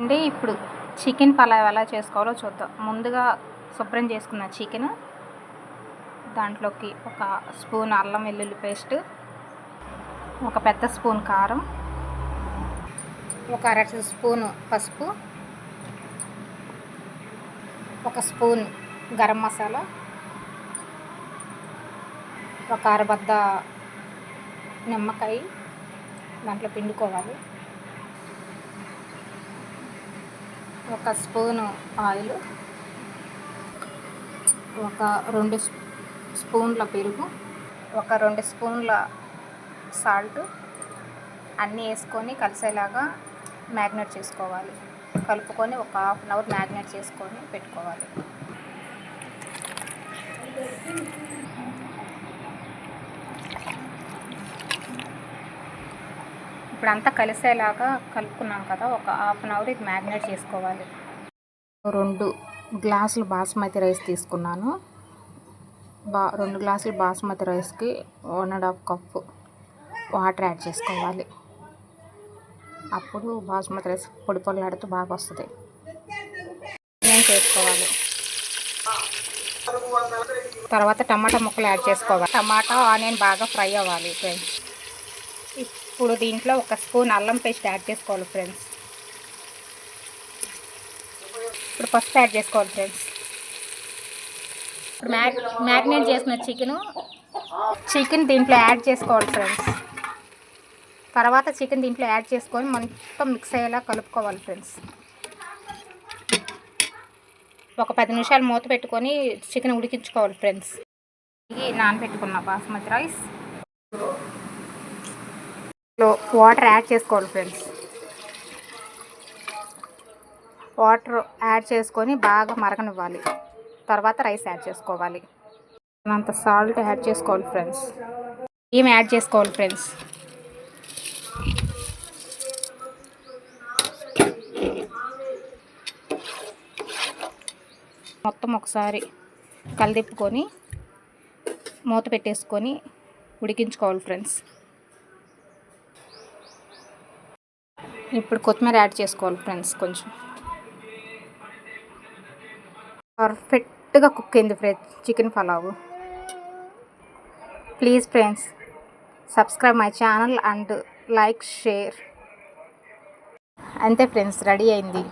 అంటే ఇప్పుడు చికెన్ పలావ్ ఎలా చేసుకోవాలో చూద్దాం. ముందుగా శుభ్రం చేసుకున్న చికెన్, దాంట్లోకి ఒక స్పూన్ అల్లం వెల్లుల్లి పేస్ట్, ఒక పెద్ద స్పూన్ కారం, ఒక అర స్పూను పసుపు, ఒక స్పూన్ గరం మసాలా, ఒక అరబద్ద నిమ్మకాయ దాంట్లో పిండుకోవాలి, ఒక స్పూను ఆయిల్, ఒక 2 స్పూన్ల పెరుగు, ఒక 2 స్పూన్ల సాల్ట్ అన్నీ వేసుకొని కలిసేలాగా మ్యాగ్నేట్ చేసుకోవాలి. కలుపుకొని ఒక ½ అవర్ మ్యాగ్నేట్ చేసుకొని పెట్టుకోవాలి. ఇప్పుడంతా కలిసేలాగా కలుపుకున్నాం కదా, ఒక ½ అవర్ ఇది మ్యాగ్నేట్ చేసుకోవాలి. 2 గ్లాసులు బాస్మతి రైస్ తీసుకున్నాను. 2 గ్లాసులు బాస్మతి రైస్కి 1½ కప్పు వాటర్ యాడ్ చేసుకోవాలి. అప్పుడు బాస్మతి రైస్ పొడి పొడిలాడుతూ బాగా వస్తుంది. నేను చేసుకోవాలి. తర్వాత టమాటా ముక్కలు యాడ్ చేసుకోవాలి. టమాటా ఆనియన్ బాగా ఫ్రై అవ్వాలి ఫ్రెండ్స్. ఇప్పుడు దీంట్లో ఒక స్పూన్ అల్లం పేస్ట్ యాడ్ చేసుకోవాలి ఫ్రెండ్స్. ఇప్పుడు పసుపు యాడ్ చేసుకోవాలి ఫ్రెండ్స్. ఇప్పుడు మ్యాగ్నేట్ చేసిన చికెన్ దీంట్లో యాడ్ చేసుకోవాలి ఫ్రెండ్స్. తర్వాత చికెన్ దీంట్లో యాడ్ చేసుకొని మొత్తం మిక్స్ అయ్యేలా కలుపుకోవాలి ఫ్రెండ్స్. ఒక 10 నిమిషాలు మూత పెట్టుకొని చికెన్ ఉడికించుకోవాలి ఫ్రెండ్స్. ఇది నానబెట్టుకున్న బాస్మతి రైస్ వాటర్ యాడ్ చేసుకోవాలి ఫ్రెండ్స్. వాటర్ యాడ్ చేసుకొని బాగా మరగనివ్వాలి. తర్వాత రైస్ యాడ్ చేసుకోవాలి. అంత సాల్ట్ యాడ్ చేసుకోవాలి ఫ్రెండ్స్. ఏం యాడ్ చేసుకోవాలి ఫ్రెండ్స్. మొత్తం ఒకసారి కలిదిప్పుకొని మూత పెట్టేసుకొని ఉడికించుకోవాలి ఫ్రెండ్స్. ఇప్పుడు కొత్తిమీర యాడ్ చేసుకోవాలి ఫ్రెండ్స్. కొంచెం పర్ఫెక్ట్గా కుక్ అయింది friends chicken pulao. Please friends subscribe my channel and like share. అంతే ఫ్రెండ్స్, రెడీ అయింది.